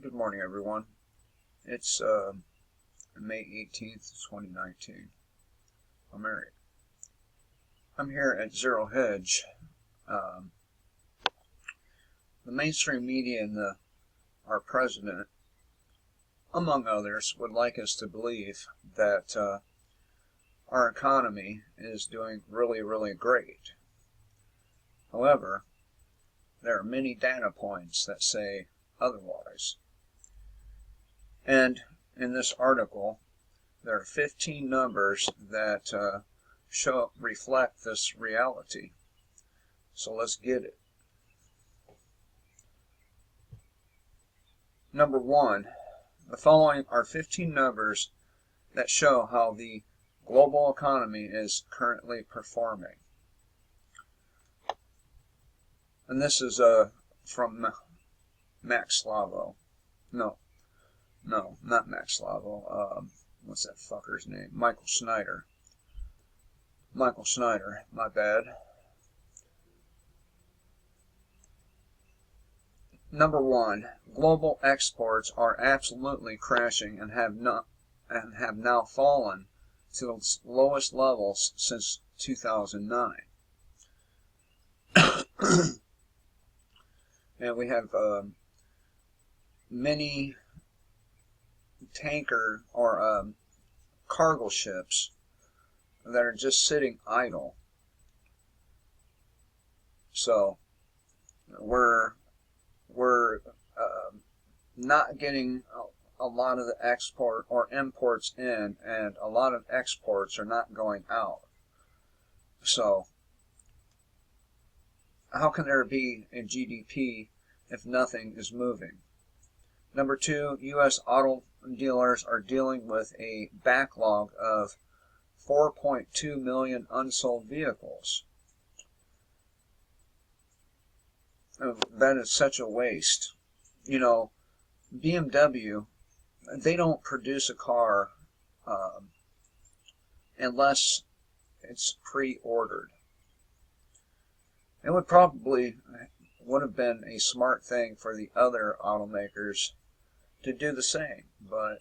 Good morning, everyone. It's May 18th, 2019. I'm Eric. I'm here at Zero Hedge. Um, the mainstream media and our president, among others, would like us to believe that our economy is doing really, really great. However, there are many data points that say otherwise. And in this article, there are 15 numbers that reflect this reality. So let's get it. Number one, the following are 15 numbers that show how the global economy is currently performing. And this is from Max Slavo. No, not Max Slavo. What's that fucker's name? Michael Snyder. My bad. Number one, global exports are absolutely crashing and have now fallen to its lowest levels since 2009. And we have many tanker or cargo ships that are just sitting idle. So we're not getting a lot of the export or imports in, and a lot of exports are not going out. So how can there be a GDP if nothing is moving? Number two, U.S. auto dealers are dealing with a backlog of 4.2 million unsold vehicles. That is such a waste. You know, BMW, they don't produce a car unless it's pre-ordered. It would have been a smart thing for the other automakers to do the same, but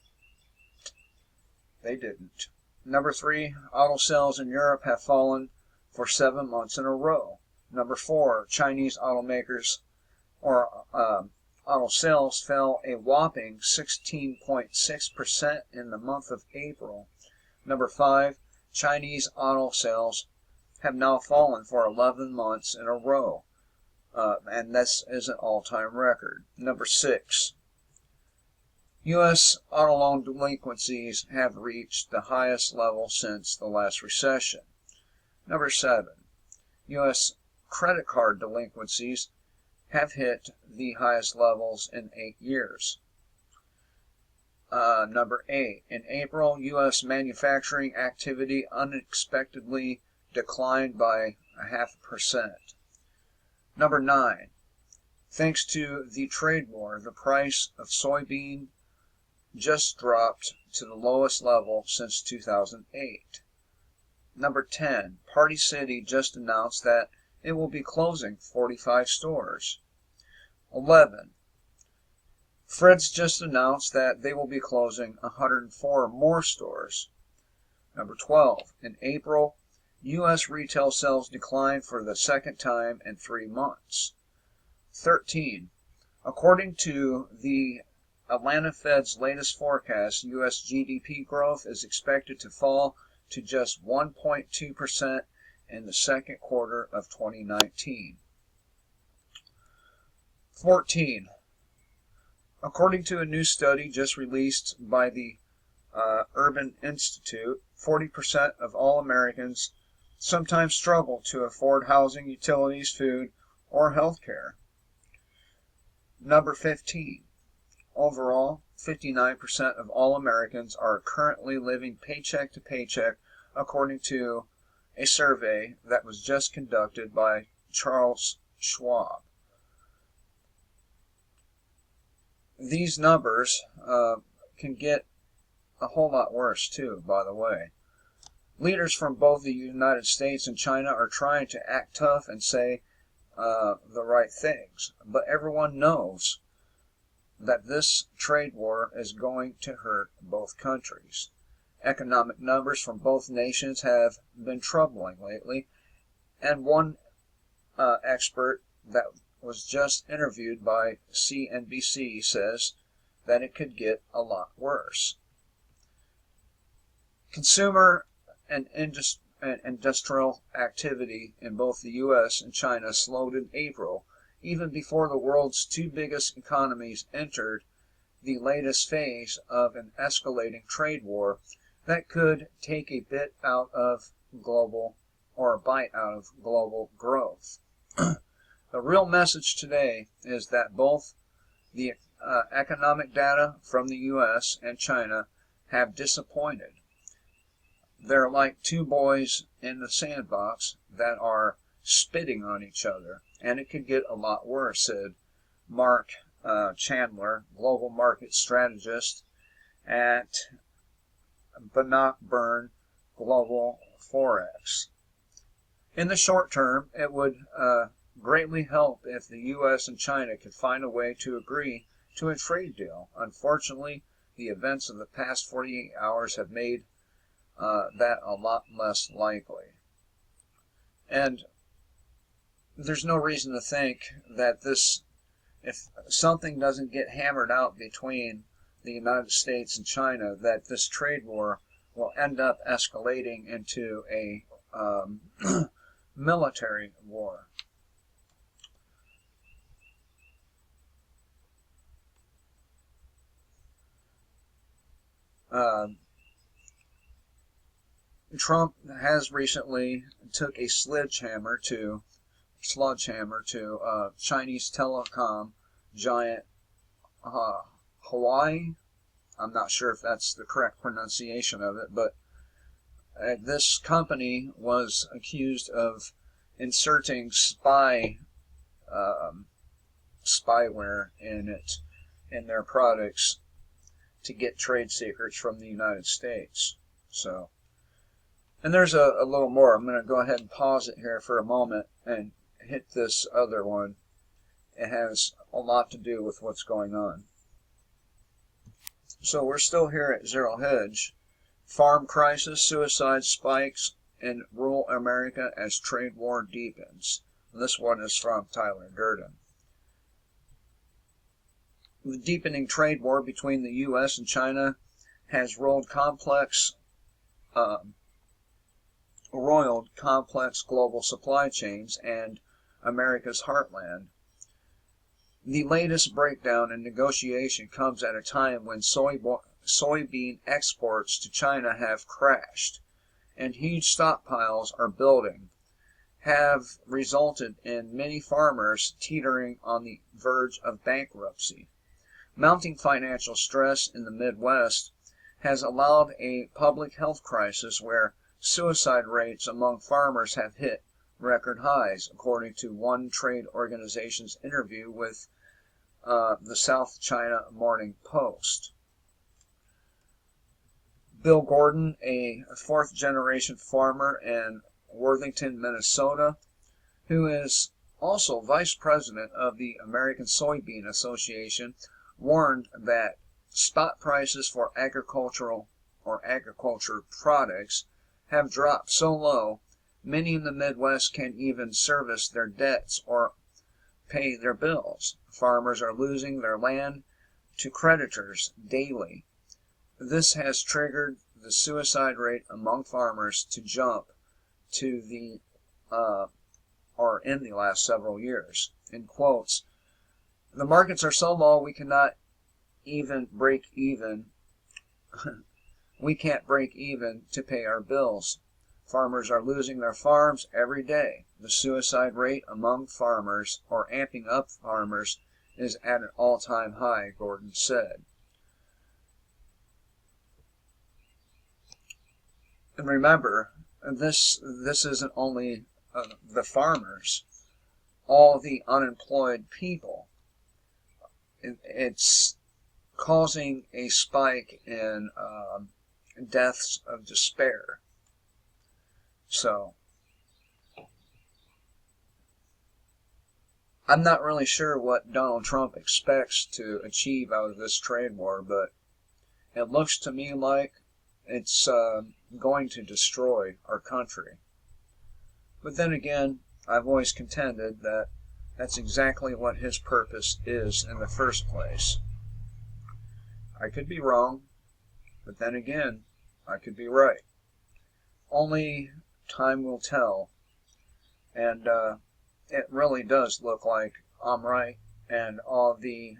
they didn't. Number three, auto sales in Europe have fallen for 7 months in a row. Number four, Chinese automakers or auto sales fell a whopping 16.6% in the month of April. Number five, Chinese auto sales have now fallen for 11 months in a row, and this is an all-time record. Number six, U.S. auto loan delinquencies have reached the highest level since the last recession. Number seven, U.S. credit card delinquencies have hit the highest levels in 8 years. Number eight, in April, U.S. manufacturing activity unexpectedly declined by 0.5%. Number nine, thanks to the trade war, the price of soybean just dropped to the lowest level since 2008. Number 10, Party City just announced that it will be closing 45 stores. 11, Fred's just announced that they will be closing 104 more stores. Number 12, in April, U.S. retail sales declined for the second time in 3 months. 13, according to the Atlanta Fed's latest forecast, U.S. GDP growth is expected to fall to just 1.2% in the second quarter of 2019. 14. According to a new study just released by the Urban Institute, 40% of all Americans sometimes struggle to afford housing, utilities, food, or health care. Number 15. Overall, 59% of all Americans are currently living paycheck to paycheck, according to a survey that was just conducted by Charles Schwab. These numbers can get a whole lot worse too, by the way. Leaders from both the United States and China are trying to act tough and say the right things, but everyone knows that this trade war is going to hurt both countries. Economic numbers from both nations have been troubling lately, and one expert that was just interviewed by CNBC says that it could get a lot worse. Consumer and industrial activity in both the U.S. and China slowed in April, even before the world's two biggest economies entered the latest phase of an escalating trade war that could take a bit out of global or a bite out of global growth. The real message today is that both the economic data from the U.S. and China have disappointed. They're like two boys in the sandbox that are spitting on each other, and it could get a lot worse, said Mark Chandler, global market strategist at Bannockburn Global Forex. In the short term, it would greatly help if the U.S. and China could find a way to agree to a trade deal. Unfortunately, the events of the past 48 hours have made that a lot less likely. And there's no reason to think that if something doesn't get hammered out between the United States and China, that this trade war will end up escalating into a military war. Trump has recently took a sledgehammer to Chinese telecom giant Huawei. I'm not sure if that's the correct pronunciation of it, but this company was accused of inserting spyware in their products to get trade secrets from the United States. So, and there's a little more. I'm going to go ahead and pause it here for a moment and hit this other one. It has a lot to do with what's going on. So we're still here at Zero Hedge. Farm crisis, suicide spikes in rural America as trade war deepens. This one is from Tyler Durden. The deepening trade war between the U.S. and China has roiled complex global supply chains and America's heartland. The latest breakdown in negotiation comes at a time when soybean exports to China have crashed, and huge stockpiles are building, have resulted in many farmers teetering on the verge of bankruptcy. Mounting financial stress in the Midwest has allowed a public health crisis where suicide rates among farmers have hit record highs, according to one trade organization's interview with the South China Morning Post. Bill Gordon, a fourth-generation farmer in Worthington, Minnesota, who is also vice president of the American Soybean Association, warned that spot prices for agriculture products have dropped so low, many in the Midwest can't even service their debts or pay their bills. Farmers are losing their land to creditors daily. This has triggered the suicide rate among farmers to jump to in the last several years. In quotes, the markets are so low we cannot even break even. We can't break even to pay our bills. Farmers are losing their farms every day. The suicide rate among farmers, or amping up farmers, is at an all-time high, Gordon said. And remember, this isn't only the farmers, all the unemployed people. It's causing a spike in deaths of despair. So, I'm not really sure what Donald Trump expects to achieve out of this trade war, but it looks to me like it's going to destroy our country. But then again, I've always contended that that's exactly what his purpose is in the first place. I could be wrong, but then again, I could be right. Only time will tell, and it really does look like I'm right, and all the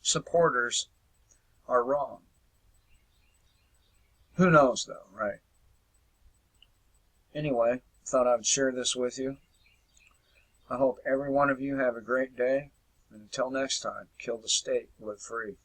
supporters are wrong. Who knows, though, right? Anyway, thought I would share this with you. I hope every one of you have a great day. And until next time, kill the state, live free.